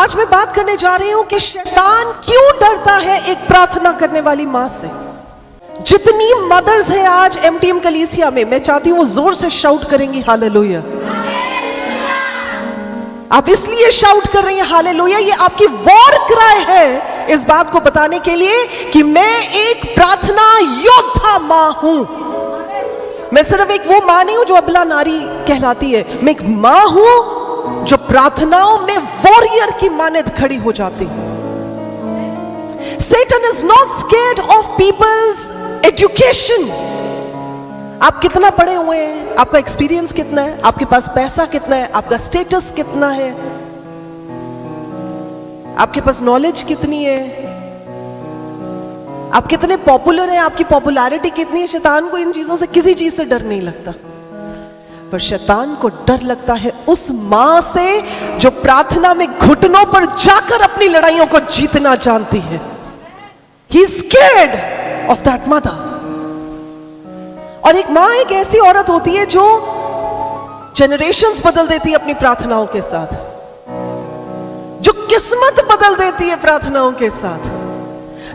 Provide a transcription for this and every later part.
आज मैं बात करने जा रही हूं कि शैतान क्यों डरता है एक प्रार्थना करने वाली मां से। जितनी मदर्स हैं आज एमटीएम कलीसिया में, मैं चाहती हूं वो जोर से शाउट करेंगी हालेलुया। आप इसलिए शाउट कर रही हैं हालेलुया, ये आपकी वॉर क्राई है इस बात को बताने के लिए कि मैं एक प्रार्थना योद्धा मां हूं। मैं सिर्फ एक वो मां नहीं हूं जो अबला नारी कहलाती है, मैं एक मां हूं जो प्रार्थनाओं में वॉरियर की मानद खड़ी हो जाती। Satan is not scared of people's education. आप कितना पढ़े हुए हैं, आपका एक्सपीरियंस कितना है, आपके पास पैसा कितना है, आपका स्टेटस कितना है, आपके पास नॉलेज कितनी है, आप कितने पॉपुलर हैं, आपकी पॉपुलैरिटी कितनी है। शैतान को इन चीजों से किसी चीज से डर नहीं लगता, पर शैतान को डर लगता है उस मां से जो प्रार्थना में घुटनों पर जाकर अपनी लड़ाइयों को जीतना जानती है। He is scared of that mother. और एक मां एक ऐसी औरत होती है जो जनरेशंस बदल देती है अपनी प्रार्थनाओं के साथ, जो किस्मत बदल देती है प्रार्थनाओं के साथ,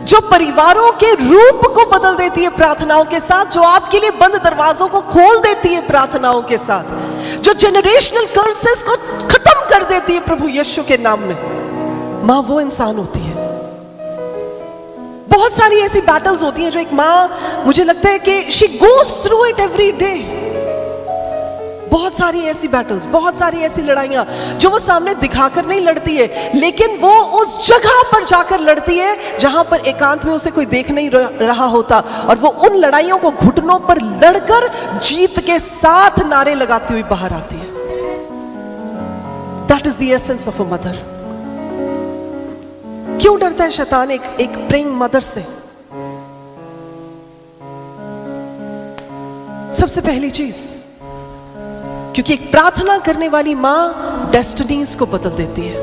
जो परिवारों के रूप को बदल देती है प्रार्थनाओं के साथ, जो आपके लिए बंद दरवाजों को खोल देती है प्रार्थनाओं के साथ, जो जनरेशनल कर्सेस को खत्म कर देती है प्रभु यीशु के नाम में। मां वो इंसान होती है। बहुत सारी ऐसी बैटल्स होती हैं जो एक मां, मुझे लगता है कि she goes through it every day. बहुत सारी ऐसी बैटल्स, बहुत सारी ऐसी लड़ाइयां जो वो सामने दिखाकर नहीं लड़ती है, लेकिन वो उस जगह पर जाकर लड़ती है जहां पर एकांत में उसे कोई देख नहीं रहा होता, और वो उन लड़ाइयों को घुटनों पर लड़कर जीत के साथ नारे लगाती हुई बाहर आती है। That is the essence of a mother. क्यों डरता है शैतान एक प्रेइंग मदर से? सबसे पहली चीज, क्योंकि एक प्रार्थना करने वाली मां डेस्टिनीज को बदल देती है।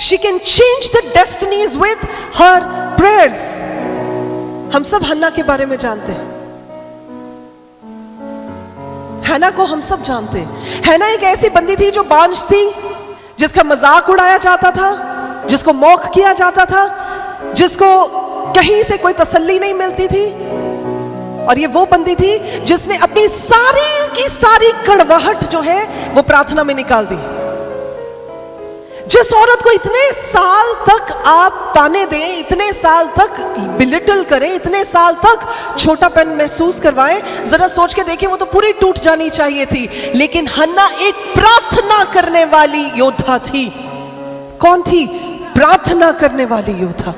She can change the destinies with her prayers. हम सब हन्ना के बारे में जानते हैं। हन्ना को हम सब जानते हैं। हन्ना एक ऐसी बंदी थी जो बांझ थी, जिसका मजाक उड़ाया जाता था, जिसको मौक किया जाता था, जिसको कहीं से कोई तसल्ली नहीं मिलती थी। और ये वो बंदी थी जिसने अपनी सारी की सारी कड़वाहट जो है वो प्रार्थना में निकाल दी। जिस औरत को इतने साल तक आप ताने दें, इतने साल तक बिलिटल करें, इतने साल तक छोटापन महसूस करवाएं, जरा सोच के देखिए, वो तो पूरी टूट जानी चाहिए थी। लेकिन हन्ना एक प्रार्थना करने वाली योद्धा थी। कौन थी? प्रार्थना करने वाली योद्धा।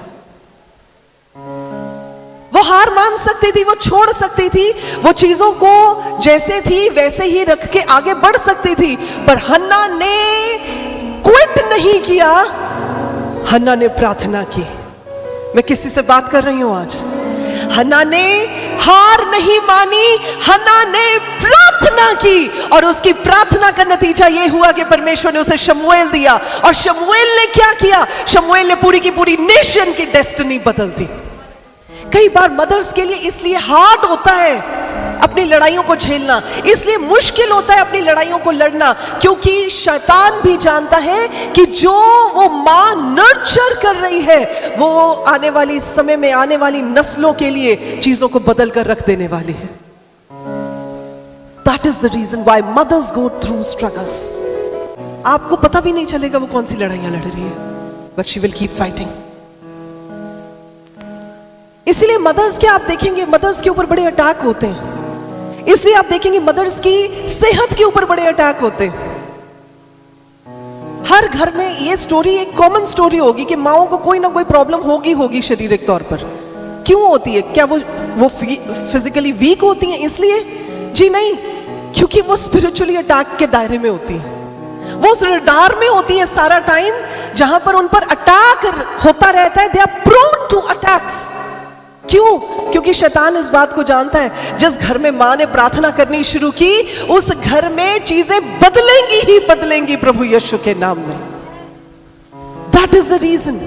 वो हार मान सकती थी, वो छोड़ सकती थी, वो चीजों को जैसे थी वैसे ही रख के आगे बढ़ सकती थी, पर हन्ना ने क्विट नहीं किया, हन्ना ने प्रार्थना की। मैं किसी से बात कर रही हूं आज? हन्ना ने हार नहीं मानी, हन्ना ने प्रार्थना की, और उसकी प्रार्थना का नतीजा यह हुआ कि परमेश्वर ने उसे शमूएल दिया। और शमूएल ने क्या किया? शमूएल ने पूरी की पूरी नेशन की डेस्टिनी बदल दी। कई बार मदर्स के लिए इसलिए हार्ड होता है अपनी लड़ाइयों को झेलना, इसलिए मुश्किल होता है अपनी लड़ाइयों को लड़ना, क्योंकि शैतान भी जानता है कि जो वो मां नर्चर कर रही है वो आने वाली समय में आने वाली नस्लों के लिए चीजों को बदल कर रख देने वाली है। That is the reason why mothers go through struggles. आपको पता भी नहीं चलेगा वो कौन सी लड़ाइयां लड़ रही है, but she will keep fighting. इसलिए मदर्स के आप देखेंगे, मदर्स के ऊपर बड़े अटैक होते हैं। इसलिए आप देखेंगे मदर्स की सेहत के ऊपर बड़े अटैक होते हैं। हर घर में ये स्टोरी एक कॉमन स्टोरी होगी कि माओं को कोई ना कोई प्रॉब्लम होगी शारीरिक तौर पर। क्यों होती है? क्या वो फिजिकली वीक होती हैं इसलिए? जी नहीं, क्योंकि वो स्पिरिचुअली अटैक के दायरे में होती है। वो उस रडार में होती है सारा टाइम, जहां पर उन पर अटैक होता रहता है। They are prone to attacks. क्यों? क्योंकि शैतान इस बात को जानता है, जिस घर में मां ने प्रार्थना करनी शुरू की उस घर में चीजें बदलेंगी ही बदलेंगी प्रभु यीशु के नाम में। That is the reason.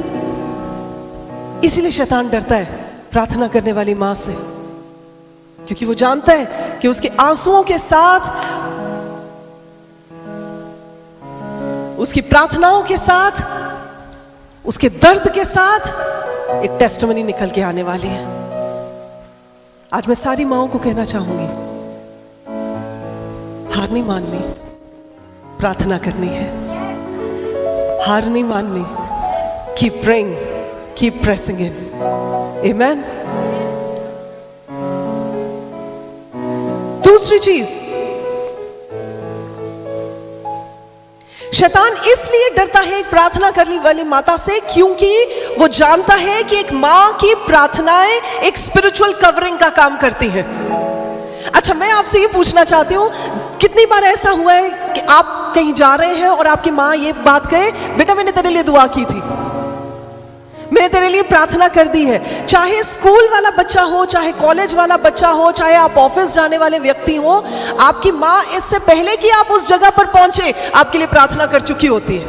इसीलिए शैतान डरता है प्रार्थना करने वाली मां से, क्योंकि वो जानता है कि उसके आंसुओं के साथ उसकी प्रार्थनाओं के साथ, उसके दर्द के साथ एक टेस्टिमनी निकल के आने वाली है। आज मैं सारी माओं को कहना चाहूंगी, हार नहीं माननी, प्रार्थना करनी है। हार नहीं माननी, कीप प्रेइंग, कीप प्रेसिंग इन। आमेन। दूसरी चीज, शैतान इसलिए डरता है एक प्रार्थना करने वाली माता से क्योंकि वो जानता है कि एक मां की प्रार्थनाएं एक स्पिरिचुअल कवरिंग का काम करती है। अच्छा, मैं आपसे ये पूछना चाहती हूं, कितनी बार ऐसा हुआ है कि आप कहीं जा रहे हैं और आपकी मां ये बात कहे, बेटा मैंने तेरे लिए दुआ की थी, मैंने तेरे लिए प्रार्थना कर दी है। चाहे स्कूल वाला बच्चा हो, चाहे कॉलेज वाला बच्चा हो, चाहे आप ऑफिस जाने वाले व्यक्ति हो, आपकी मां इससे पहले कि आप उस जगह पर पहुंचे आपके लिए प्रार्थना कर चुकी होती है।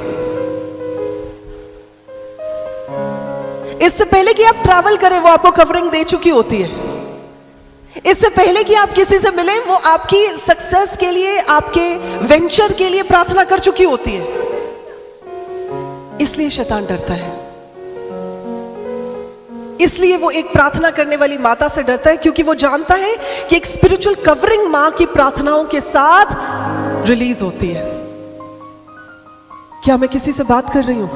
इससे पहले कि आप ट्रैवल करें वो आपको कवरिंग दे चुकी होती है। इससे पहले कि आप किसी से मिलें वो आपकी सक्सेस के लिए, आपके वेंचर के लिए प्रार्थना कर चुकी होती है। इसलिए शैतान डरता है, इसलिए वो एक प्रार्थना करने वाली माता से डरता है, क्योंकि वो जानता है कि एक स्पिरिचुअल कवरिंग मां की प्रार्थनाओं के साथ रिलीज होती है। क्या मैं किसी से बात कर रही हूं?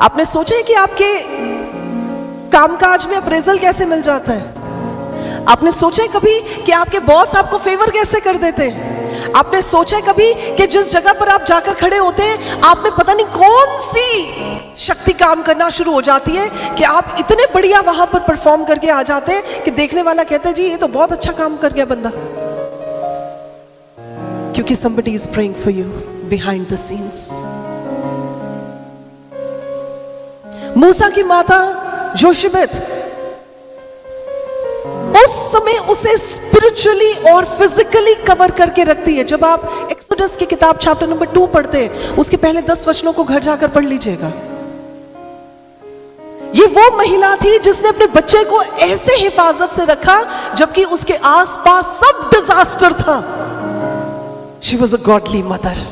आपने सोचा है कि आपके कामकाज में अप्रेजल कैसे मिल जाता है? आपने सोचा है कभी कि आपके बॉस आपको फेवर कैसे कर देते हैं? आपने सोचा है कभी कि जिस जगह पर आप जाकर खड़े होते हैं आप में पता नहीं कौन सी शक्ति काम करना शुरू हो जाती है कि आप इतने बढ़िया वहां पर परफॉर्म करके आ जाते हैं कि देखने वाला कहता है जी ये तो बहुत अच्छा काम कर गया बंदा, क्योंकि somebody is praying for you behind the scenes। मूसा की माता योशेबेत उस समय उसे स्पिरिचुअली और फिजिकली कवर करके रखती है। जब आप एक्सोडस की किताब चैप्टर नंबर 2 पढ़ते हैं, उसके पहले 10 वचनों को घर जाकर पढ़ लीजिएगा। ये वो महिला थी जिसने अपने बच्चे को ऐसे हिफाजत से रखा जबकि उसके आसपास सब डिजास्टर था। She was a godly mother.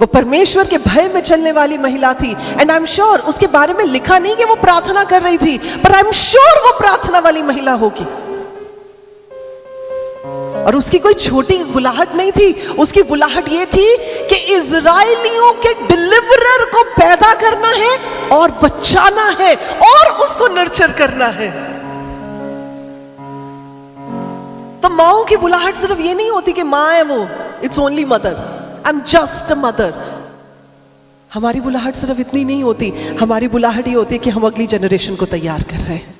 वो परमेश्वर के भय में चलने वाली महिला थी। एंड आई एम श्योर, उसके बारे में लिखा नहीं कि वो प्रार्थना कर रही थी, पर आई एम श्योर वो प्रार्थना वाली महिला होगी। और उसकी कोई छोटी बुलाहट नहीं थी, उसकी बुलाहट ये थी कि इजराइलियों के डिलीवरर को पैदा करना है और बचाना है और उसको नर्चर करना है। तो माओं की बुलाहट सिर्फ ये नहीं होती कि मां है वो, it's only mother, I am just a mother. हमारी बुलाहट सिर्फ इतनी नहीं होती, हमारी बुलाहट ये होती है कि हम अगली जनरेशन को तैयार कर रहे हैं।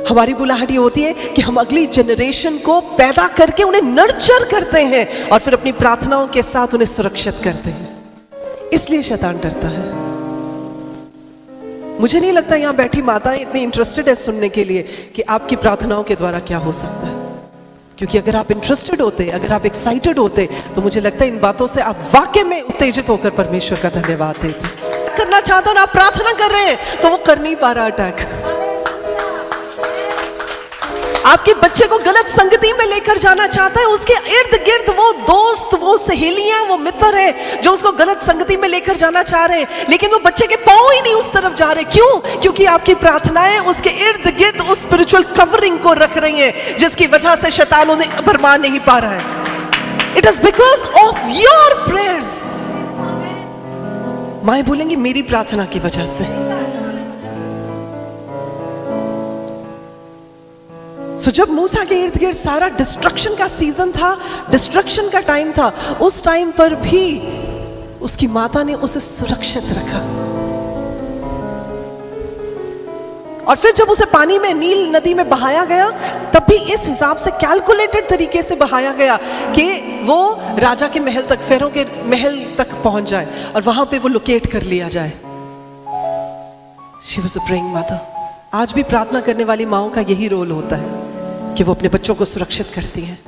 हमारी बुलाहट ये होती है कि हम अगली जनरेशन को पैदा करके उन्हें नर्चर करते हैं और फिर अपनी प्रार्थनाओं के साथ उन्हें सुरक्षित करते हैं। इसलिए शैतान डरता है। मुझे नहीं लगता यहां बैठी माताएं इतनी इंटरेस्टेड है सुनने के लिए कि आपकी प्रार्थनाओं के द्वारा क्या हो सकता है, क्योंकि अगर आप इंटरेस्टेड होते, अगर आप एक्साइटेड होते, तो मुझे लगता है इन बातों से आप वाकई में उत्तेजित होकर परमेश्वर का धन्यवाद देते। करना चाहते हो ना, आप प्रार्थना कर रहे हैं तो वो कर नहीं पा रहा अटैक। आपके बच्चे को गलत संगति में लेकर जाना चाहता है, उसके इर्द गिर्द वो दोस्त, वो सहेलियां, वो मित्र है जो उसको गलत संगति में लेकर जाना चाह रहे हैं, लेकिन वो बच्चे के पांव ही नहीं उस तरफ जा रहे। क्यों? क्योंकि आपकी प्रार्थनाएं उसके इर्द गिर्द उस स्पिरिचुअल कवरिंग को रख रही हैं, जिसकी वजह से शैतान उन्हें भरमा नहीं पा रहा है। It is because of your prayers. माएं बोलेंगी मेरी प्रार्थना की वजह से। जब मूसा के इर्द गिर्द सारा डिस्ट्रक्शन का सीजन था, डिस्ट्रक्शन का टाइम था, उस टाइम पर भी उसकी माता ने उसे सुरक्षित रखा। और फिर जब उसे पानी में, नील नदी में बहाया गया, तब भी इस हिसाब से कैलकुलेटेड तरीके से बहाया गया कि वो राजा के महल तक, फेरो के महल तक पहुंच जाए और वहां पे वो लोकेट कर लिया जाए। She was a praying mother. आज भी प्रार्थना करने वाली माओं का यही रोल होता है कि वो अपने बच्चों को सुरक्षित करती हैं।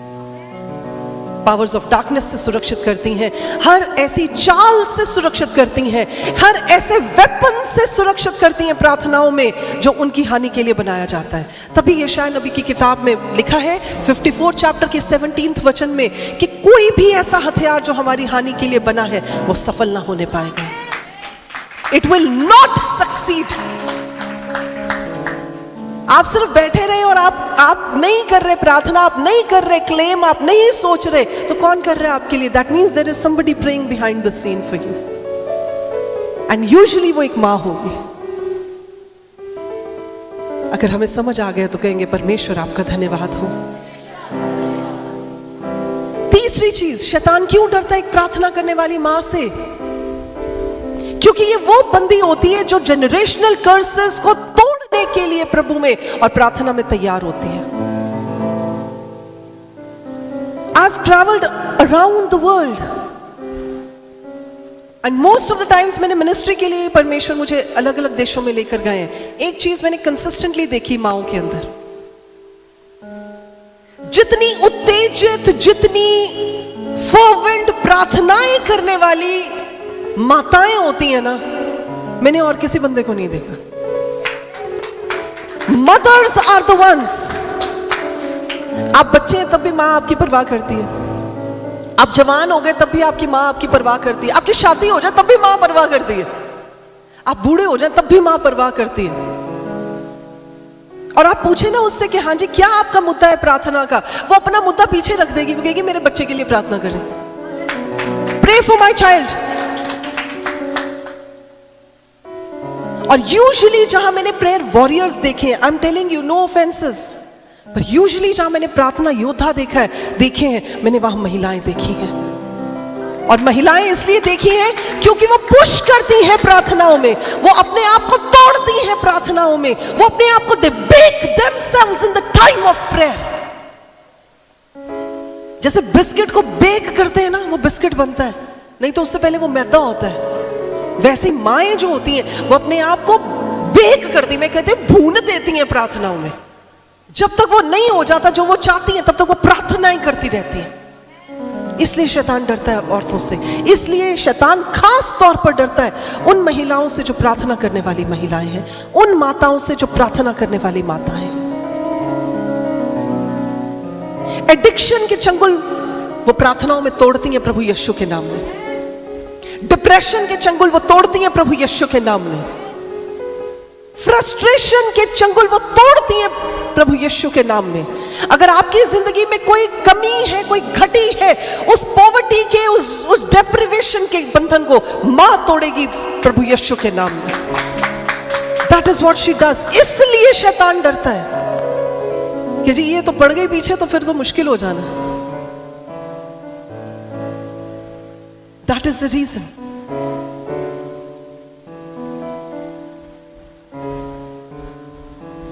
पावर्स ऑफ डार्कनेस से सुरक्षित करती हैं, हर ऐसी चाल से सुरक्षित करती हैं, हर ऐसे वेपन से सुरक्षित करती हैं प्रार्थनाओं में जो उनकी हानि के लिए बनाया जाता है। तभी यशायाह नबी की किताब में लिखा है 54 चैप्टर के 17 वचन में कि कोई भी ऐसा हथियार जो हमारी हानि के लिए बना है वो सफल ना होने पाएगा। It will not succeed. आप सिर्फ बैठे रहे और आप नहीं कर रहे प्रार्थना, आप नहीं कर रहे क्लेम, आप नहीं सोच रहे, तो कौन कर रहा है आपके लिए? That means there is somebody praying behind the scene for you, and usually वो एक मां होगी। अगर हमें समझ आ गया तो कहेंगे परमेश्वर आपका धन्यवाद हो। तीसरी चीज, शैतान क्यों डरता है एक प्रार्थना करने वाली मां से? क्योंकि ये वो बंदी होती है जो जनरेशनल कर्सेस को तोड़ने के लिए प्रभु में और प्रार्थना में तैयार होती है। I've traveled around the world and most of the times मैंने मिनिस्ट्री के लिए परमेश्वर मुझे अलग अलग देशों में लेकर गए हैं। एक चीज मैंने कंसिस्टेंटली देखी माओं के अंदर, जितनी उत्तेजित, जितनी फर्वेंट प्रार्थनाएं करने वाली माताएं होती हैं ना, मैंने और किसी बंदे को नहीं देखा। Mothers are the ones. आप बच्चे हैं तब भी मां आपकी परवाह करती है, आप जवान हो गए तब भी आपकी मां आपकी परवाह करती है, आपकी शादी हो जाए तब भी मां परवाह करती है, आप बूढ़े हो जाए तब भी मां परवाह करती है। और आप पूछे ना उससे कि हाँ जी क्या आपका मुद्दा है प्रार्थना का, वो अपना मुद्दा पीछे रख देगी, वो कहेगी मेरे बच्चे के लिए प्रार्थना करें, प्रे फॉर माई चाइल्ड। और यूजुअली जहां मैंने प्रेयर वॉरियर्स देखे हैं, I am telling you, no offences, पर यूजुअली जहां मैंने प्रार्थना योद्धा देखे हैं, मैंने वहां महिलाएं देखी हैं। और महिलाएं इसलिए देखी हैं क्योंकि वो पुश करती हैं प्रार्थनाओं में, वो अपने आप को तोड़ती हैं प्रार्थनाओं में, वो अपने आप को they bake themselves in the time of prayer. जैसे बिस्किट को बेक करते हैं ना, वो बिस्किट बनता है, नहीं तो उससे पहले वो मैदा होता है। वैसे माएं जो होती हैं वो अपने आप को बेक करती, मैं कहती हूं भून देती हैं प्रार्थनाओं में। जब तक वो नहीं हो जाता जो वो चाहती हैं तब तक वो प्रार्थनाएं करती रहती हैं। इसलिए शैतान डरता है औरतों से, इसलिए शैतान खास तौर पर डरता है उन महिलाओं से जो प्रार्थना करने वाली महिलाएं हैं, उन माताओं से जो प्रार्थना करने वाली माताएं हैं। एडिक्शन के चंगुल वो प्रार्थनाओं में तोड़ती हैं प्रभु यीशु के नाम में। डिप्रेशन के चंगुल वो तोड़ती हैं प्रभु यीशु के नाम में। फ्रस्ट्रेशन के चंगुल वो तोड़ती हैं प्रभु यीशु के नाम में। अगर आपकी जिंदगी में कोई कमी है, कोई घटी है, उस पॉवर्टी के, उस डेप्रिवेशन के बंधन को मां तोड़ेगी प्रभु यीशु के नाम में। That is what she does. इसलिए शैतान डरता है कि जी ये तो पड़ गई पीछे तो फिर तो मुश्किल हो जाना। That is the reason.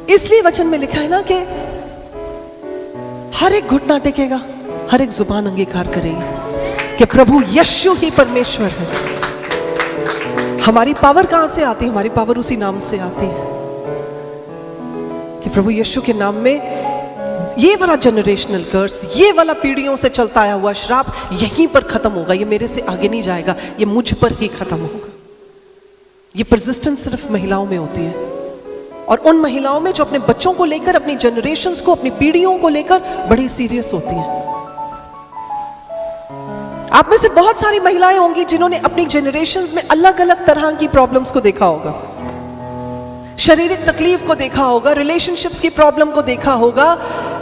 इसलिए वचन में लिखा है ना कि हर एक घुटना टेकेगा, हर एक जुबान अंगीकार करेगी कि प्रभु यीशु ही परमेश्वर है। हमारी पावर कहां से आती है? हमारी पावर उसी नाम से आती है कि प्रभु यीशु के नाम में ये वाला जनरेशनल कर्स, ये वाला पीढ़ियों से चलता आया हुआ श्राप यहीं पर खत्म होगा। ये मेरे से आगे नहीं जाएगा, ये मुझ पर ही खत्म होगा। ये परसिस्टेंस सिर्फ महिलाओं में होती है, और उन महिलाओं में जो अपने बच्चों को लेकर, अपनी जनरेशंस को, अपनी पीढ़ियों को लेकर बड़ी सीरियस होती हैं। आप में से बहुत सारी महिलाएं होंगी जिन्होंने अपनी जनरेशंस में अलग अलग तरह की प्रॉब्लम्स को देखा होगा, शारीरिक तकलीफ को देखा होगा, रिलेशनशिप्स की प्रॉब्लम को देखा होगा,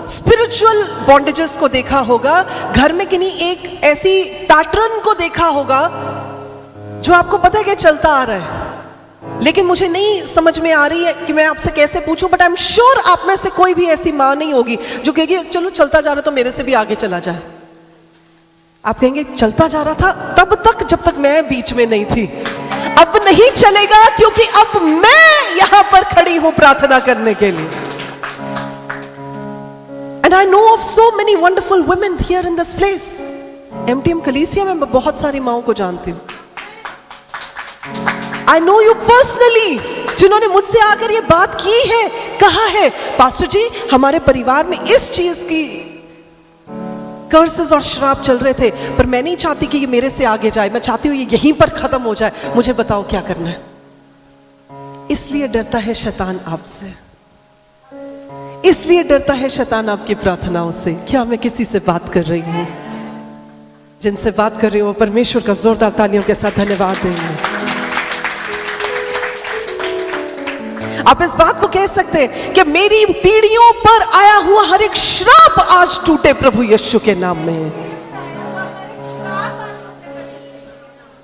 स्पिरिचुअल बॉन्डेजेस को देखा होगा, घर में किन्हीं एक ऐसी पैटर्न को देखा होगा जो आपको पता है कि चलता आ रहा है, लेकिन मुझे नहीं समझ में आ रही है कि मैं आपसे कैसे पूछूं। बट आई एम श्योर आप में से कोई भी ऐसी मां नहीं होगी जो कहेगी चलो चलता जा रहा तो मेरे से भी आगे चला जाए। आप कहेंगे चलता जा रहा था तब तक जब तक मैं बीच में नहीं थी, अब नहीं चलेगा क्योंकि अब मैं यहां पर खड़ी हूं प्रार्थना करने के लिए। And I know of so many wonderful women here in this place. MTM कलीसिया में मैं बहुत सारी माओं को जानती हूं। आई नो यू पर्सनली, जिन्होंने मुझसे आकर ये बात की है, कहा है पास्टर जी हमारे परिवार में इस चीज की कर्सेस और श्राप चल रहे थे, पर मैं नहीं चाहती कि ये मेरे से आगे जाए, मैं चाहती हूँ ये यहीं पर खत्म हो जाए। मुझे बताओ क्या करना है। इसलिए डरता है शैतान आपसे, इसलिए डरता है शैतान आपकी प्रार्थनाओं से। क्या मैं किसी से बात कर रही हूं? जिनसे बात कर रही हूं वो परमेश्वर का जोरदार तालियों के साथ धन्यवाद देंगे। आप इस बात को कह सकते हैं कि मेरी पीढ़ियों पर आया हुआ हर एक श्राप आज टूटे प्रभु यीशु के नाम में।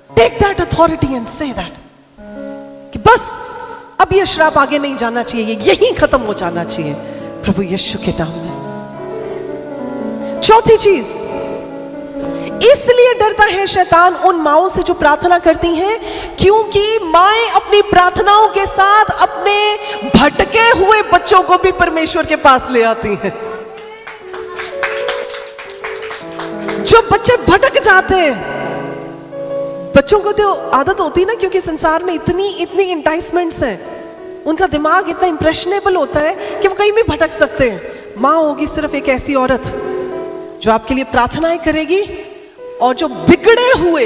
Take that authority and say that कि बस अब ये श्राप आगे नहीं जाना चाहिए, ये यहीं खत्म हो जाना चाहिए प्रभु यीशु के नाम में। चौथी चीज, इसलिए डरता है शैतान उन माओं से जो प्रार्थना करती हैं, क्योंकि माएं अपनी प्रार्थनाओं के साथ अपने भटके हुए बच्चों को भी परमेश्वर के पास ले आती हैं। जो बच्चे भटक जाते हैं, बच्चों को तो आदत होती है ना, क्योंकि संसार में इतनी इंटाइसमेंट्स हैं, उनका दिमाग इतना इंप्रेशनेबल होता है कि वो कहीं भी भटक सकते हैं। माँ होगी सिर्फ एक ऐसी औरत जो आपके लिए प्रार्थनाएं करेगी और जो बिगड़े हुए,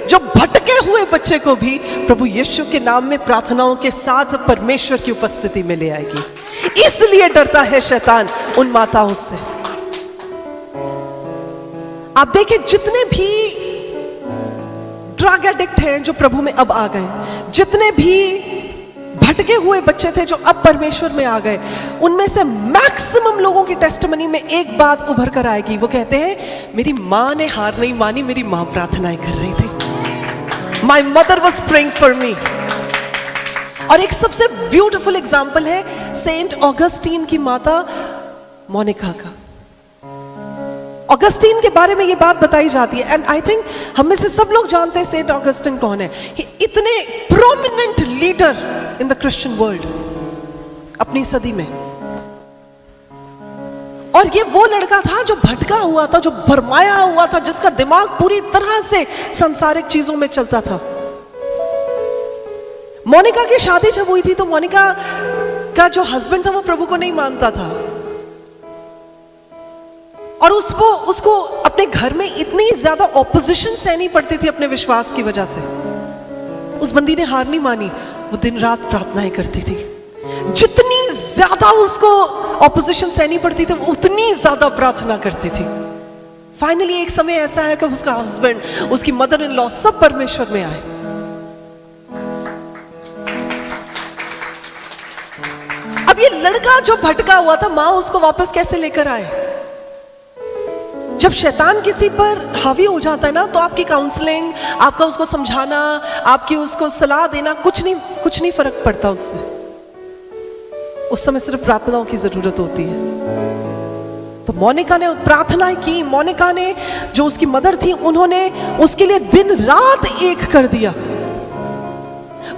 जो भटके हुए बच्चे को भी प्रभु यीशु के नाम में प्रार्थनाओं के साथ परमेश्वर की उपस्थिति में ले आएगी। इसलिए डरता है शैतान उन माताओं से। आप देखें, जितने भी ड्रग एडिक्ट हैं जो प्रभु में अब आ गए, जितने भी भटके हुए बच्चे थे जो अब परमेश्वर में आ गए, उनमें से मैक्सिमम लोगों की टेस्टिमनी में एक बात उभर कर आएगी। वो कहते हैं, मेरी माँ ने हार नहीं मानी, मेरी माँ प्रार्थनाएं कर रही थी। My mother was praying for me. और एक सबसे ब्यूटिफुल एग्जाम्पल है सेंट ऑगस्टीन की माता मोनिका का। ऑगस्टीन के बारे में ये बात बताई जाती है, एंड आई थिंक हम में से सब लोग जानते हैं सेंट ऑगस्टीन कौन है। इतने prominent leader in the Christian world अपनी सदी में। और ये वो लड़का था जो भटका हुआ था, जो भरमाया हुआ था, जिसका दिमाग पूरी तरह से सांसारिक चीजों में चलता था। मोनिका की शादी जब हुई थी तो मोनिका का जो हस्बैंड था वो प्रभु को नहीं मानता था, और उसको अपने घर में इतनी ज्यादा ऑपोजिशन सहनी पड़ती थी अपने विश्वास की वजह से। उस बंदी ने हार नहीं मानी, वो दिन रात प्रार्थनाएं करती थी। जितनी ज्यादा उसको ऑपोजिशन सहनी पड़ती थी, उतनी ज्यादा प्रार्थना करती थी। फाइनली एक समय ऐसा है कि उसका हस्बैंड, उसकी मदर इन लॉ सब परमेश्वर में आए। अब ये लड़का जो भटका हुआ था, मां उसको वापस कैसे लेकर आए? जब शैतान किसी पर हावी हो जाता है ना, तो आपकी काउंसलिंग, आपका उसको समझाना, आपकी उसको सलाह देना, कुछ नहीं फर्क पड़ता उससे। उस समय सिर्फ प्रार्थनाओं की जरूरत होती है। तो मोनिका ने प्रार्थनाएं की। मोनिका ने, जो उसकी मदर थी, उन्होंने उसके लिए दिन रात एक कर दिया।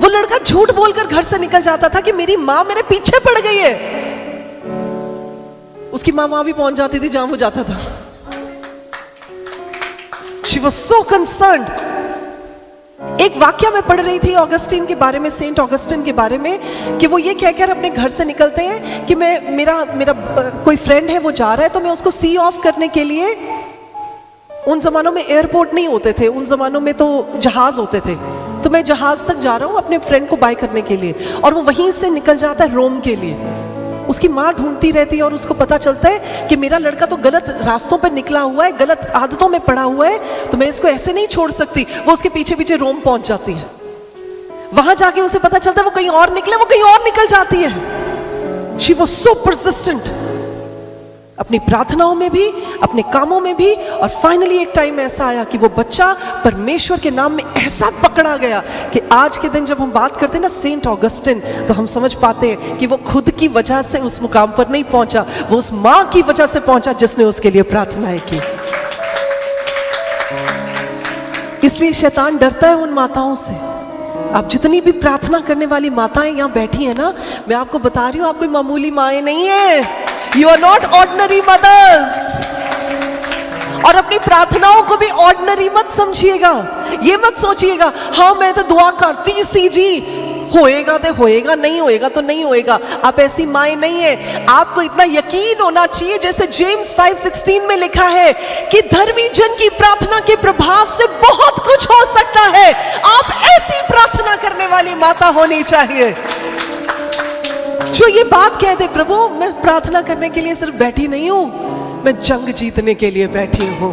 वो लड़का झूठ बोलकर घर से निकल जाता था कि मेरी माँ मेरे पीछे पड़ गई है। उसकी माँ वहां भी पहुंच जाती थी जहां वो जाता था। She was so concerned. एक वाक्य में पढ़ रही थी ऑगस्टीन के बारे में, सेंट ऑगस्टीन के बारे में, कि वो ये कहकर अपने घर से निकलते हैं कि मेरा कोई फ्रेंड है, वो जा रहा है, तो मैं उसको सी ऑफ करने के लिए, उन जमानों में एयरपोर्ट नहीं होते थे, उन जमानों में तो जहाज होते थे, तो मैं जहाज तक जा रहा हूँ अपने फ्रेंड को बाय करने के लिए, और वो वहीं से निकल जाता है रोम के लिए। उसकी माँ ढूंढती रहती है और उसको पता चलता है कि मेरा लड़का तो गलत रास्तों पर निकला हुआ है, गलत आदतों में पड़ा हुआ है, तो मैं इसको ऐसे नहीं छोड़ सकती। वो उसके पीछे पीछे रोम पहुंच जाती है। वहां जाके उसे पता चलता है वो कहीं और निकले, वो कहीं और निकल जाती है। शी वाज सो परसिस्टेंट, अपनी प्रार्थनाओं में भी, अपने कामों में भी। और फाइनली एक टाइम ऐसा आया कि वो बच्चा परमेश्वर के नाम में ऐसा पकड़ा गया कि आज के दिन जब हम बात करते हैं ना सेंट ऑगस्टीन, तो हम समझ पाते हैं कि वो खुद की वजह से उस मुकाम पर नहीं पहुंचा, वो उस मां की वजह से पहुंचा जिसने उसके लिए प्रार्थनाएं की। इसलिए शैतान डरता है उन माताओं से। आप जितनी भी प्रार्थना करने वाली माताएं यहां बैठी हैं ना, मैं आपको बता रही हूं, आप कोई मामूली माएं नहीं है। You are not ordinary mothers. और अपनी प्रार्थनाओं को भी ऑर्डिनरी मत समझिएगा। ये मत सोचिएगा, हाँ मैं तो दुआ करती सी जी, होएगा तो होएगा, नहीं होएगा तो नहीं होएगा। आप ऐसी माएँ नहीं है। आपको इतना यकीन होना चाहिए, जैसे जेम्स 5:16 में लिखा है कि धर्मी जन की प्रार्थना के प्रभाव से बहुत कुछ हो सकता है। आप ऐसी प्रार्थना करने वाली माता होनी चाहिए जो ये बात कह दे, प्रभु मैं प्रार्थना करने के लिए सिर्फ बैठी नहीं हूं, मैं जंग जीतने के लिए बैठी हूं।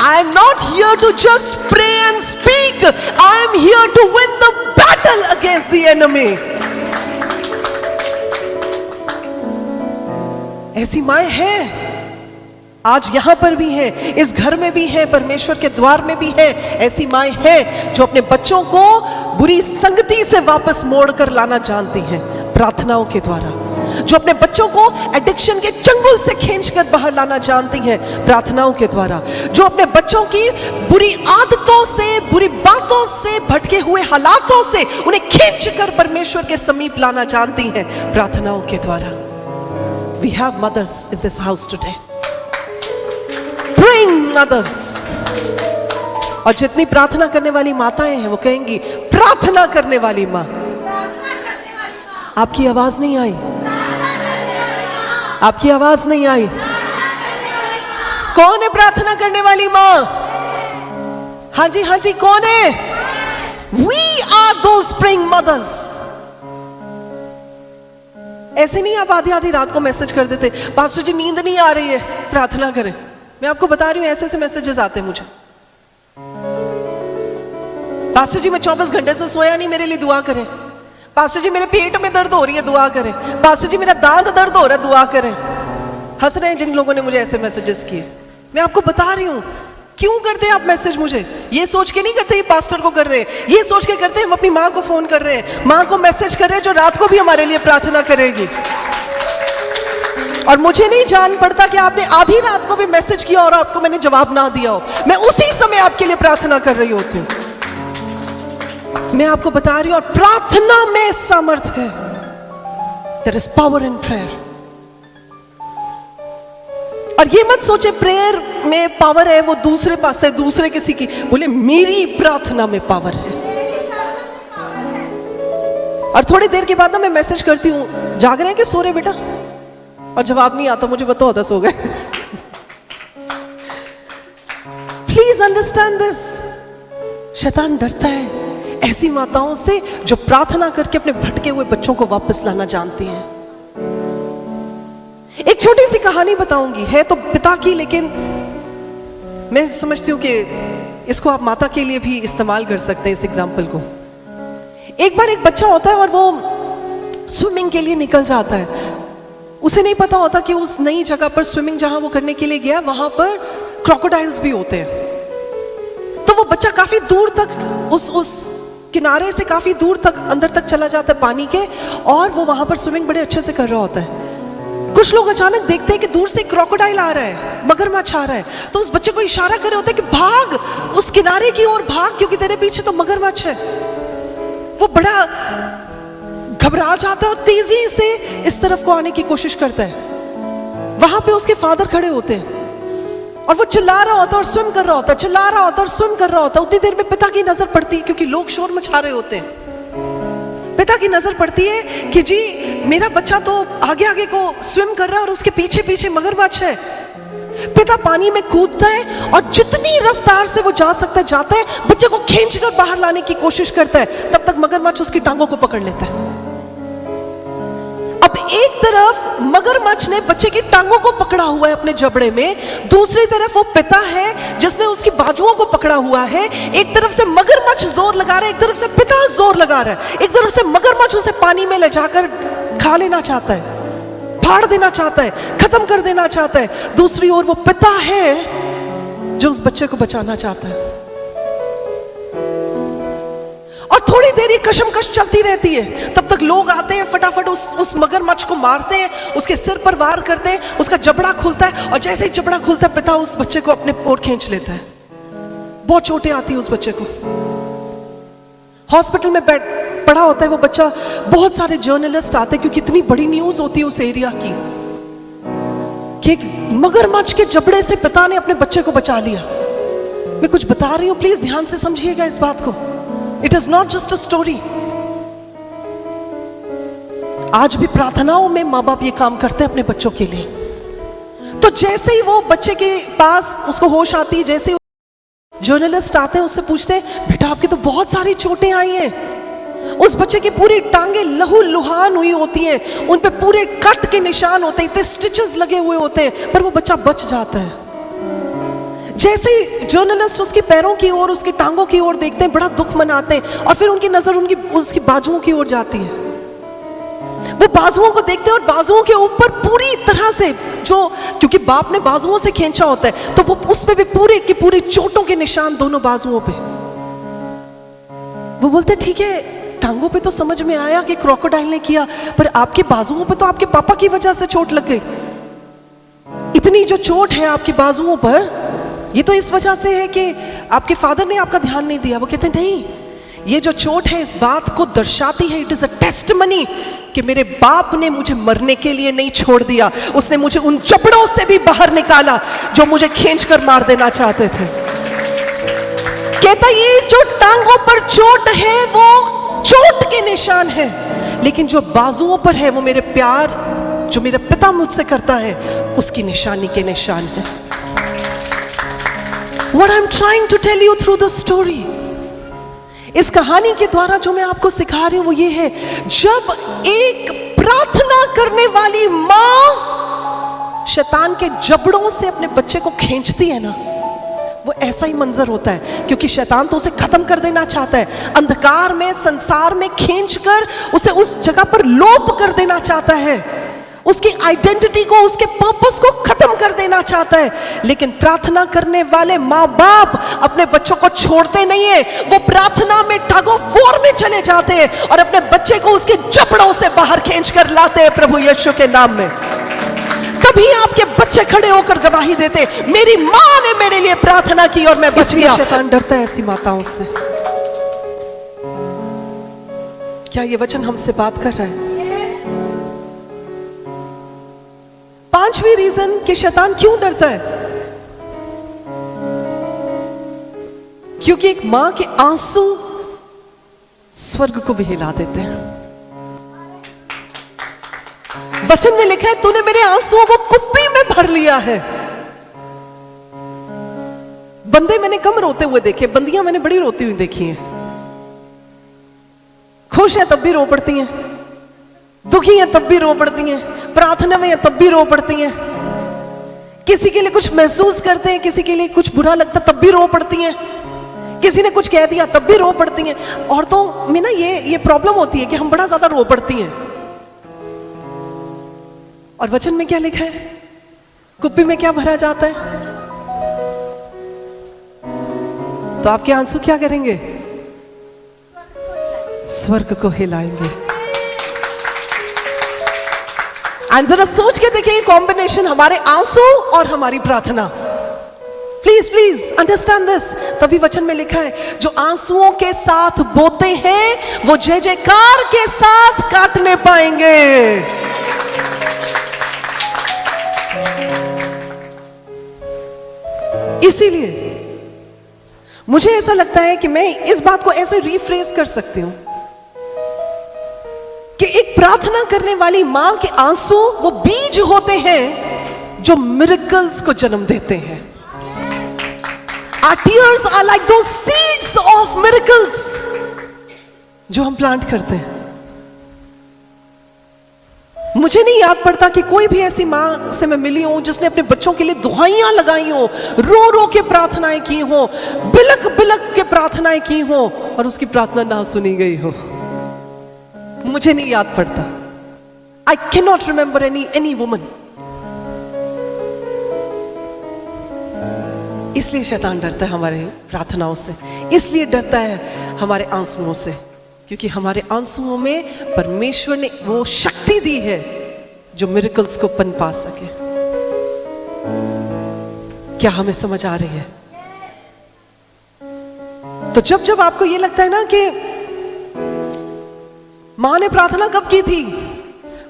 I am not here to just pray and speak. I am here to win the battle against the enemy. ऐसी माएँ हैं, आज यहां पर भी है, इस घर में भी है, परमेश्वर के द्वार में भी है। ऐसी माएँ हैं जो अपने बच्चों को बुरी संगति से वापस मोड़ कर लाना जानती हैं प्रार्थनाओं के द्वारा, जो अपने बच्चों को एडिक्शन के चंगुल से खींचकर बाहर लाना जानती हैं प्रार्थनाओं के द्वारा, जो अपने बच्चों की बुरी आदतों से, बुरी बातों से, भटके हुए हालातों से उन्हें खींचकर परमेश्वर के समीप लाना जानती हैं प्रार्थनाओं के द्वारा। We have mothers in this house today, praying mothers। और जितनी प्रार्थना करने वाली माताएं हैं वो कहेंगी प्रार्थना करने वाली माँ। आपकी आवाज नहीं आई, आपकी आवाज नहीं आई। कौन है प्रार्थना करने वाली माँ? हाँ जी कौन है? We are those praying mothers। ऐसे नहीं आप आधी आधी रात को मैसेज कर देते, पास्टर जी नींद नहीं आ रही है प्रार्थना करें। मैं आपको बता रही हूं ऐसे ऐसे मैसेजेस आते हैं मुझे, पास्टर जी मैं 24 घंटे से सोया नहीं, मेरे लिए दुआ करें। पास्टर जी मेरे पेट में दर्द हो रही है, दुआ करें। पास्टर जी मेरा दांत दर्द हो रहा है, दुआ करें। हंस रहे हैं जिन लोगों ने मुझे ऐसे मैसेजेस किए। मैं आपको बता रही हूं क्यों करते हैं आप मैसेज मुझे, ये सोच के नहीं करते ये पास्टर को कर रहे हैं, ये सोच के करते हैं हम अपनी माँ को फोन कर रहे हैं, माँ को मैसेज कर रहे हैं जो रात को भी हमारे लिए प्रार्थना करेगी। और मुझे नहीं जान पड़ता कि आपने आधी रात को भी मैसेज किया और आपको मैंने जवाब ना दिया हो, मैं उसी समय आपके लिए प्रार्थना कर रही होती हूँ। मैं आपको बता रही हूं, और प्रार्थना में सामर्थ है। There is power in prayer। और ये मत सोचे प्रेयर में पावर है वो दूसरे पास से, दूसरे किसी की, बोले मेरी प्रार्थना में पावर है। और थोड़ी देर के बाद ना मैं मैसेज करती हूं, जाग रहे हैं कि सो रहे बेटा, और जवाब नहीं आता, मुझे बताओ 10 हो गए। Please understand this. शैतान डरता है ऐसी माताओं से जो प्रार्थना करके अपने भटके हुए बच्चों को वापस लाना जानती हैं। एक छोटी सी कहानी बताऊंगी, है तो पिता की, लेकिन मैं समझती हूं कि इसको आप माता के लिए भी इस्तेमाल कर सकते हैं इस एग्जाम्पल को। एक बार एक बच्चा होता है और वो स्विमिंग के लिए निकल जाता है। उसे नहीं पता होता कि उस नई जगह पर स्विमिंग जहां वो करने के लिए गया वहां पर क्रोकोडाइल्स भी होते हैं। तो वो बच्चा काफी दूर तक उस किनारे से काफी दूर तक अंदर तक चला जाता है पानी के, और वो वहां पर स्विमिंग बड़े अच्छे से कर रहा होता है। कुछ लोग अचानक देखते हैं कि दूर से क्रोकोडाइल आ रहा है, मगरमच्छ आ रहा है, तो उस बच्चे को इशारा कर रहे होते हैं कि भाग, उस किनारे की ओर भाग, क्योंकि तेरे पीछे तो मगरमच्छ है। वो बड़ा घबरा जाता है और तेजी से इस तरफ को आने की कोशिश करता है। वहां पे उसके फादर खड़े होते हैं और वो चिल्ला रहा होता है और स्विम कर रहा होता है, चिल्ला रहा होता है और स्विम कर रहा होता है। उतनी देर में पिता की नजर पड़ती है, क्योंकि लोग शोर मचा रहे होते हैं। पिता की नजर पड़ती है कि जी मेरा बच्चा तो आगे आगे को स्विम कर रहा है और उसके पीछे पीछे मगरमच्छ है। पिता पानी में कूदता है और जितनी रफ्तार से वो जा सकता है जाता है, बच्चे को खींचकर बाहर लाने की कोशिश करता है। तब तक मगरमच्छ उसकी टांगों को पकड़ लेता है। अब एक तरफ मगरमच्छ ने बच्चे की टांगों को पकड़ा हुआ है अपने जबड़े में, दूसरी तरफ वो पिता है जिसने उसकी बाजुओं को पकड़ा हुआ है। एक तरफ से मगरमच्छ जोर लगा रहा है, एक तरफ से पिता जोर लगा रहा है। एक तरफ से मगरमच्छ उसे पानी में ले जाकर खा लेना चाहता है, फाड़ देना चाहता है, खत्म कर देना चाहता है। दूसरी ओर वो पिता है जो उस बच्चे को बचाना चाहता है। और थोड़ी देर ये कशमकश चलती रहती है। तब तक लोग आते हैं, फटाफट उस मगरमच्छ को मारते हैं, उसके सिर पर वार करते हैं, उसका जबड़ा खुलता है, और जैसे ही जबड़ा खुलता है पिता उस बच्चे को अपने ओर खींच लेता है। बहुत चोटें आती है उस बच्चे को। हॉस्पिटल में पड़ा होता है वो बच्चा। बहुत सारे जर्नलिस्ट आते हैं, क्योंकि इतनी बड़ी न्यूज होती है उस एरिया की कि एक मगरमच्छ के जबड़े से पिता ने अपने बच्चे को बचा लिया। मैं कुछ बता रही हूं, प्लीज ध्यान से समझिएगा इस बात को। It is not just a story. आज भी प्रार्थनाओं में माँ बाप ये काम करते हैं अपने बच्चों के लिए। तो जैसे ही वो बच्चे के पास उसको होश आती है, जैसे जर्नलिस्ट आते हैं, उससे पूछते हैं बेटा आपकी तो बहुत सारी चोटें आई हैं। उस बच्चे की पूरी टांगे लहू लुहान हुई होती हैं, उन पे पूरे कट के निशान होते हैं, इतने स्टिचेस लगे हुए होते हैं, पर वो बच्चा बच जाता है। जैसे ही जर्नलिस्ट उसके पैरों की ओर, उसकी टांगों की ओर देखते हैं, बड़ा दुख मनाते हैं, और फिर उनकी नजर उसकी बाजुओं की ओर जाती है। वो बाजुओं को देखते हैं और बाजुओं के ऊपर पूरी तरह से क्योंकि बाप ने बाजुओं से खींचा होता है, तो वो उस पे भी पूरे की पूरी चोटों के निशान दोनों बाजुओं पे। वो बोलते ठीक है, टांगों पे तो समझ में आया कि क्रोकोडाइल ने किया, पर आपके बाजुओं पे तो आपके पापा की वजह से चोट लग गई। इतनी जो चोट है आपकी बाजुओं पर, ये तो इस वजह से है कि आपके फादर ने आपका ध्यान नहीं दिया। वो कहते नहीं, ये जो चोट है इस बात को दर्शाती है, इट इज अ टेस्टिमनी कि मेरे बाप ने मुझे मरने के लिए नहीं छोड़ दिया, उसने मुझे उन जबड़ों से भी बाहर निकाला जो मुझे खींचकर मार देना चाहते थे। कहता ये जो टांगों पर चोट है वो चोट के निशान है, लेकिन जो बाजुओं पर है वो मेरे प्यार जो मेरा पिता मुझसे करता है उसकी निशानी के निशान है। What I'm trying to tell you through the story, इस कहानी के द्वारा जो मैं आपको सिखा रही हूं वो ये है, जब एक प्रार्थना करने वाली मां शैतान के जबड़ों से अपने बच्चे को खींचती है ना, वो ऐसा ही मंजर होता है, क्योंकि शैतान तो उसे खत्म कर देना चाहता है, अंधकार में संसार में खींचकर उसे उस जगह पर लोप कर देना चाहता है, उसकी आइडेंटिटी को, उसके पर्पस को खत्म कर देना चाहता है। लेकिन प्रार्थना करने वाले माँ बाप अपने बच्चों को छोड़ते नहीं है, वो प्रार्थना में टग ऑफ वॉर में चले जाते हैं और अपने बच्चे को उसके जबड़ों से बाहर खींचकर लाते हैं प्रभु यीशु के नाम में। तभी आपके बच्चे खड़े होकर गवाही देते, मेरी माँ ने मेरे लिए प्रार्थना की और मैं बच गया। शैतान डरता है ऐसी माताओं से। क्या ये वचन हमसे बात कर रहा है? पांचवी रीजन कि शैतान क्यों डरता है, क्योंकि एक मां के आंसू स्वर्ग को भी हिला देते हैं। वचन में लिखा है तूने मेरे आंसुओं को कुप्पी में भर लिया है। बंदे मैंने कम रोते हुए देखे, बंदियां मैंने बड़ी रोती हुई देखी हैं। खुश है तब भी रो पड़ती हैं, दुखी है तब भी रो पड़ती हैं, प्रार्थना में है तब भी रो पड़ती हैं, किसी के लिए कुछ महसूस करते हैं, किसी के लिए कुछ बुरा लगता तब भी रो पड़ती हैं, किसी ने कुछ कह दिया तब भी रो पड़ती हैं। औरतों में ना ये प्रॉब्लम होती है कि हम बड़ा ज्यादा रो पड़ती हैं। और वचन में क्या लिखा है, कुप्पी में क्या भरा जाता है? तो आपके आंसू क्या करेंगे? स्वर्ग को हिलाएंगे। जरा सोच के देखिए कॉम्बिनेशन, हमारे आंसू और हमारी प्रार्थना। Please please understand this. तभी वचन में लिखा है जो आंसुओं के साथ बोते हैं वो जय जयकार के साथ काटने पाएंगे। इसीलिए मुझे ऐसा लगता है कि मैं इस बात को ऐसे रिफ्रेज कर सकती हूं कि एक प्रार्थना करने वाली मां के आंसू वो बीज होते हैं जो मिरेकल्स को जन्म देते हैं। Our tears are like those seeds of miracles जो हम प्लांट करते हैं। मुझे नहीं याद पड़ता कि कोई भी ऐसी मां से मैं मिली हूं जिसने अपने बच्चों के लिए दुआइयां लगाई हो, रो रो के प्रार्थनाएं की हो, बिलक बिलक के प्रार्थनाएं की हो और उसकी प्रार्थना ना सुनी गई हो। मुझे नहीं याद पड़ता। I cannot remember any woman। इसलिए शैतान डरता है हमारे प्रार्थनाओं से, इसलिए डरता है हमारे आंसुओं से, क्योंकि हमारे आंसुओं में परमेश्वर ने वो शक्ति दी है जो मिरेकल्स को पनपा सके। क्या हमें समझ आ रही है? तो जब जब आपको ये लगता है ना कि मां ने प्रार्थना कब की थी?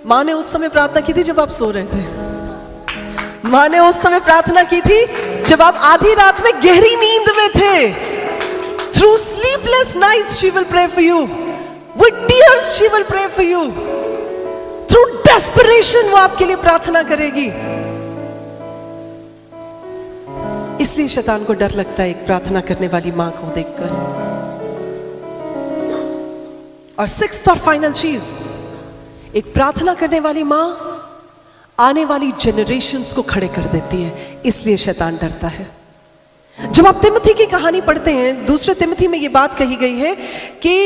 मां ने उस समय प्रार्थना की थी जब आप सो रहे थे। मां ने उस समय प्रार्थना की थी जब आप आधी रात में गहरी नींद में थे। Through sleepless nights she will pray for you. With tears she will pray for you. Desperation वो आपके लिए प्रार्थना करेगी। इसलिए शैतान को डर लगता है एक प्रार्थना करने वाली मां को देखकर। और सिक्स्थ और फाइनल चीज, एक प्रार्थना करने वाली मां आने वाली जनरेशन्स को खड़े कर देती है, इसलिए शैतान डरता है। जब आप तिमोथी की कहानी पढ़ते हैं, दूसरे तिमोथी में यह बात कही गई है कि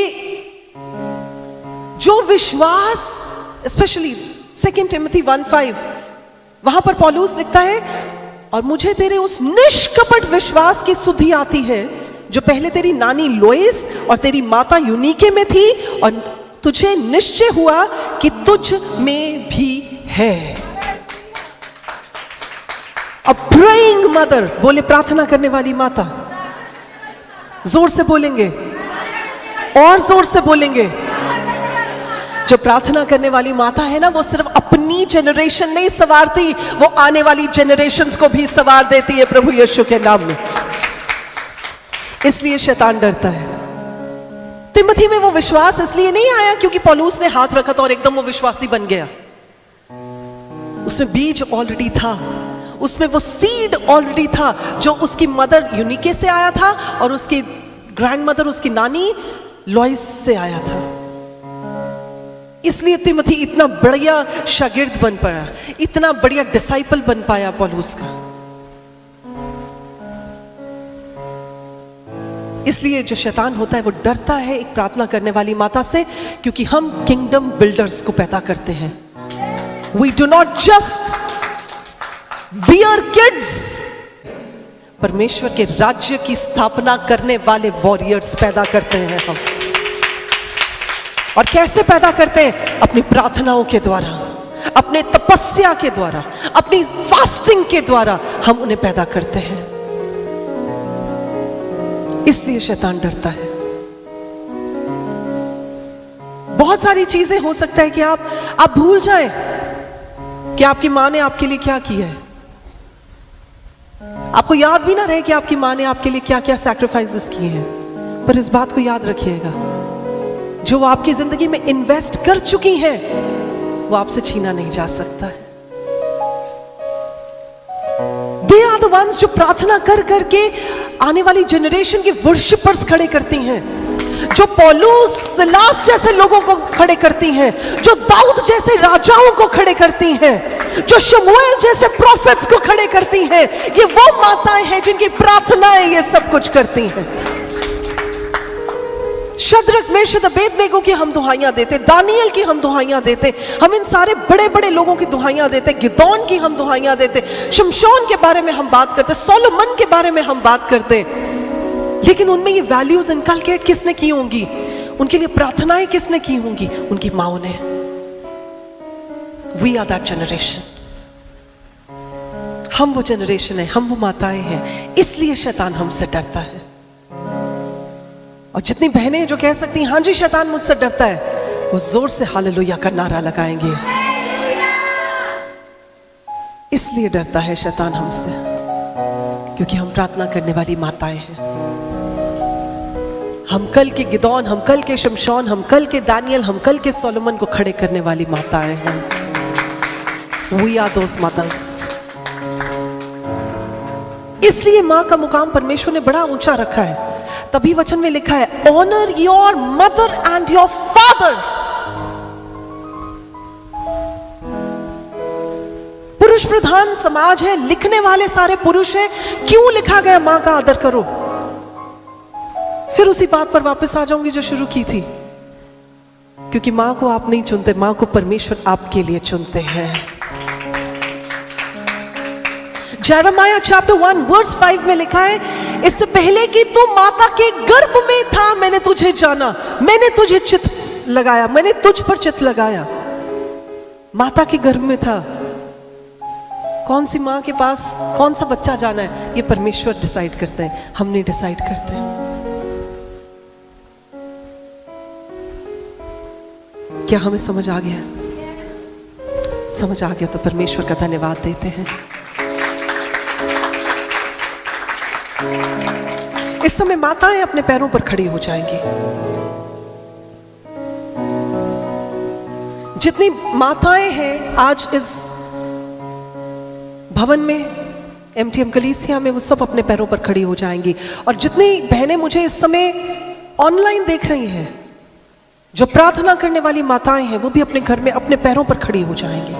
जो विश्वास, स्पेशली 2 तिमोथी 1:5, वहां पर पौलुस लिखता है, और मुझे तेरे उस निष्कपट विश्वास की सुधि आती है जो पहले तेरी नानी लोइस और तेरी माता यूनीके में थी, और तुझे निश्चय हुआ कि तुझ में भी है। अ प्रेइंग मदर, बोले प्रार्थना करने वाली माता, जोर से बोलेंगे और जोर से बोलेंगे। जो प्रार्थना करने वाली माता है ना, वो सिर्फ अपनी जनरेशन नहीं संवारती, वो आने वाली जनरेशन्स को भी संवार देती है प्रभु यीशु के नाम में। इसलिए शैतान डरता है। तिमोथी में वो विश्वास इसलिए नहीं आया क्योंकि पौलुस ने हाथ रखा था और एकदम वो विश्वासी बन गया। उसमें बीज ऑलरेडी था, उसमें वो सीड ऑलरेडी था जो उसकी मदर यूनीके से आया था और उसकी ग्रैंडमदर, उसकी नानी लॉइस से आया था। इसलिए तिमोथी इतना बढ़िया शागिर्द बन पाया, इतना बढ़िया डिसाइपल बन पाया पौलुस का। इसलिए जो शैतान होता है वो डरता है एक प्रार्थना करने वाली माता से, क्योंकि हम किंगडम बिल्डर्स को पैदा करते हैं। We do not just bear kids, परमेश्वर के राज्य की स्थापना करने वाले वॉरियर्स पैदा करते हैं हम। और कैसे पैदा करते हैं? अपनी प्रार्थनाओं के द्वारा, अपने तपस्या के द्वारा, अपनी फास्टिंग के द्वारा हम उन्हें पैदा करते हैं। इसलिए शैतान डरता है। बहुत सारी चीजें हो सकता है कि आप भूल जाएं कि आपकी मां ने आपके लिए क्या किया है। आपको याद भी ना रहे कि आपकी मां ने आपके लिए क्या क्या सैक्रिफाइसेस किए हैं, पर इस बात को याद रखिएगा, जो आपकी जिंदगी में इन्वेस्ट कर चुकी हैं वो आपसे छीना नहीं जा सकता है। दे आर द वंस जो प्रार्थना कर करके आने वाली जनरेशन के वर्शिपर्स खड़े करती हैं, जो पौलुस सिलास जैसे लोगों को खड़े करती हैं, जो दाऊद जैसे राजाओं को खड़े करती हैं, जो शमूएल जैसे प्रोफेट्स को खड़े करती हैं। ये वो माताएं हैं जिनकी प्रार्थनाएं ये सब कुछ करती हैं। शद्रक, मेशक, अबेदनेगो की हम दुहाइयां देते, दानियल की हम दुहाइयां देते, हम इन सारे बड़े बड़े लोगों की दुहाइयां देते, गिदोन की हम दुहाइयां देते, शमशोन के बारे में हम बात करते, सोलोमन के बारे में हम बात करते। लेकिन उनमें ये वैल्यूज इनकलकेट किसने की होंगी? उनके लिए प्रार्थनाएं किसने की होंगी? उनकी माओ ने। We are that generation. हम वो जनरेशन है, हम वो माताएं हैं। इसलिए शैतान हमसे डरता है। और जितनी बहनें जो कह सकती हैं हाँ जी शैतान मुझसे डरता है, वो जोर से हालेलुया का नारा लगाएंगे। इसलिए डरता है शैतान हमसे, क्योंकि हम प्रार्थना करने वाली माताएं हैं। हम कल के गिदोन, हम कल के शमशोन, हम कल के दानियल, हम कल के सोलोमन को खड़े करने वाली माताएं हैं। We are those mothers। इसलिए मां का मुकाम परमेश्वर ने बड़ा ऊंचा रखा है। तभी वचन में लिखा है, honour your mother and your father. पुरुष प्रधान समाज है, लिखने वाले सारे पुरुष हैं। क्यों लिखा गया मां का आदर करो? फिर उसी बात पर वापस आ जाऊंगी जो शुरू की थी, क्योंकि मां को आप नहीं चुनते, मां को परमेश्वर आपके लिए चुनते हैं। जेरेमाया चैप्टर 1 वर्स 5 में लिखा है, इससे पहले कि तू माता के गर्भ में था मैंने तुझे जाना, मैंने तुझे चित लगाया, मैंने तुझ पर चित लगाया। माता के गर्भ में था। कौन सी मां के पास कौन सा बच्चा जाना है, ये परमेश्वर डिसाइड करते हैं, हम नहीं डिसाइड करते। क्या हमें समझ आ गया? समझ आ गया तो परमेश्वर का धन्यवाद देते हैं। इस समय माताएं अपने पैरों पर खड़ी हो जाएंगी। जितनी माताएं हैं आज इस भवन में, MTM कलीसिया में, वो सब अपने पैरों पर खड़ी हो जाएंगी। और जितनी बहनें मुझे इस समय ऑनलाइन देख रही हैं, जो प्रार्थना करने वाली माताएं हैं, वो भी अपने घर में अपने पैरों पर खड़ी हो जाएंगी।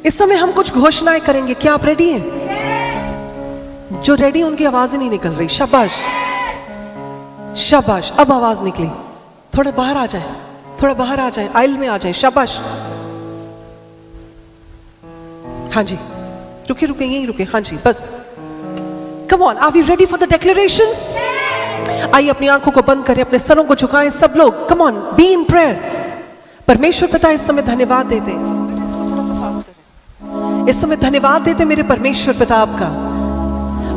इस समय हम कुछ घोषणाएं करेंगे। क्या आप रेडी हैं? जो रेडी उनकी आवाज ही नहीं निकल रही। शाबाश शाबाश, अब आवाज निकली। थोड़ा बाहर आ जाए, थोड़ा बाहर आ जाए, आइल में आ जाए। शाबाश। हाँ जी, रुके रुके, यहीं रुके। हाँ जी, बस। Come on, are we ready for the declarations? आइए अपनी आंखों को बंद करें, अपने सरों को झुकाएं सब लोग। Come on, be in prayer. परमेश्वर पिता, इस समय धन्यवाद देते, इस समय धन्यवाद देते मेरे परमेश्वर पिता आपका।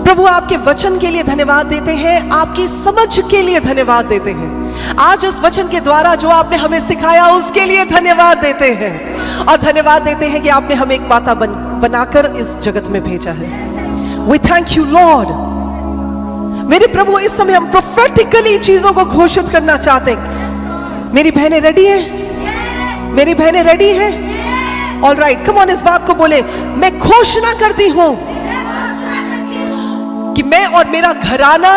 प्रभु, आपके वचन के लिए धन्यवाद देते हैं, आपकी समझ के लिए धन्यवाद देते हैं। आज इस वचन के द्वारा जो आपने हमें सिखाया उसके लिए धन्यवाद देते हैं। और धन्यवाद देते हैं कि आपने हमें एक माता बनाकर इस जगत में भेजा है। We thank you lord. मेरे प्रभु, इस समय हम प्रोफेटिकली चीजों को घोषित करना चाहते हैं। मेरी बहनें रेडी हैं? मेरी बहनें रेडी हैं? ऑल राइट, कम ऑन, इस बात को बोले। मैं घोषणा करती हूं कि मैं और मेरा घराना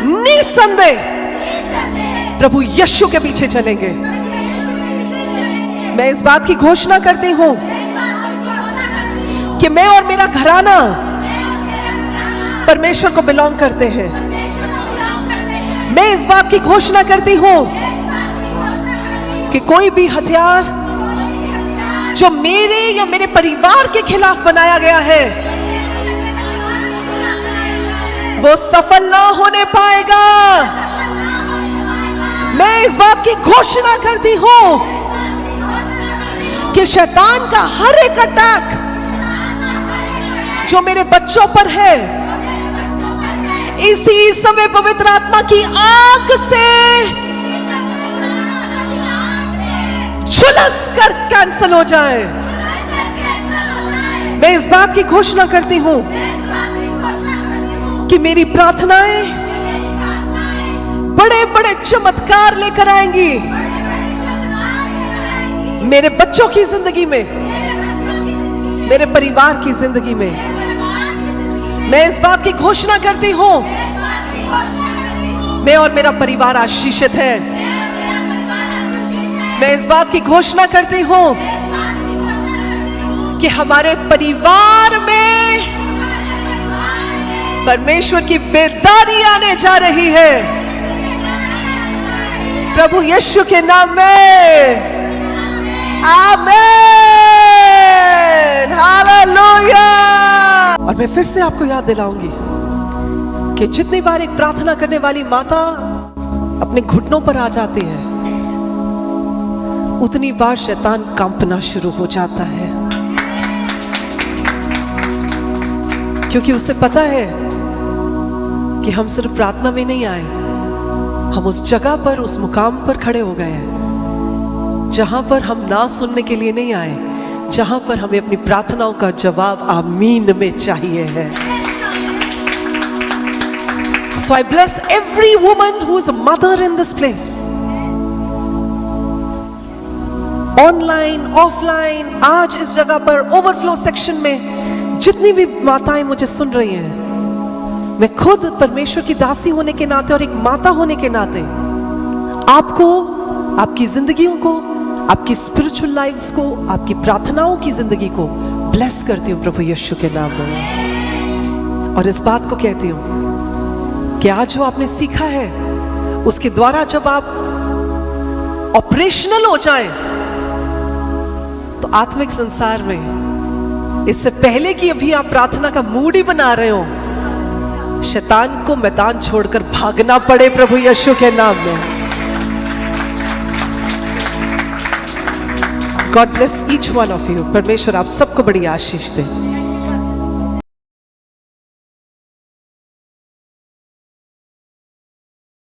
निसंदेह प्रभु यीशु के पीछे चलेंगे। मैं इस बात की घोषणा करती हूं कि मैं और मेरा घराना परमेश्वर को बिलोंग करते हैं। मैं इस बात की घोषणा करती हूं कि कोई भी हथियार जो मेरे या मेरे परिवार के खिलाफ बनाया गया है वो सफल ना होने पाएगा। मैं इस बात की घोषणा करती हूं कि शैतान का हर एक अटैक जो मेरे बच्चों पर है, इसी समय पवित्र आत्मा की आग से झुलस कर कैंसल हो जाए। मैं इस बात की घोषणा करती हूं कि मेरी प्रार्थनाएं बड़े बड़े चमत्कार लेकर आएंगी मेरे बच्चों की जिंदगी में, मेरे परिवार की जिंदगी में। मैं इस बात की घोषणा करती हूं, मैं और मेरा परिवार आशीषित है। मैं इस बात की घोषणा करती हूं कि हमारे परिवार में परमेश्वर की बेदारी आने जा रही है प्रभु यीशु के नाम में। आमीन, हालेलुया। और मैं फिर से आपको याद दिलाऊंगी कि जितनी बार एक प्रार्थना करने वाली माता अपने घुटनों पर आ जाती है, उतनी बार शैतान कांपना शुरू हो जाता है, क्योंकि उसे पता है कि हम सिर्फ प्रार्थना में नहीं आए, हम उस जगह पर, उस मुकाम पर खड़े हो गए हैं जहां पर हम ना सुनने के लिए नहीं आए, जहां पर हमें अपनी प्रार्थनाओं का जवाब आमीन में चाहिए है। So I bless every woman who is a mother in this place. Online, offline, आज इस जगह पर ओवरफ्लो सेक्शन में जितनी भी माताएं मुझे सुन रही हैं, मैं खुद परमेश्वर की दासी होने के नाते और एक माता होने के नाते आपको, आपकी जिंदगियों को, आपकी स्पिरिचुअल लाइव्स को, आपकी प्रार्थनाओं की जिंदगी को ब्लेस करती हूं प्रभु यीशु के नाम में। और इस बात को कहती हूं कि आज जो आपने सीखा है उसके द्वारा जब आप ऑपरेशनल हो जाएं तो आत्मिक संसार में, इससे पहले कि अभी आप प्रार्थना का मूड ही बना रहे हो, शैतान को मैदान छोड़कर भागना पड़े प्रभु यीशु के नाम में। God bless each one of you. परमेश्वर आप सबको बड़ी आशीष दे।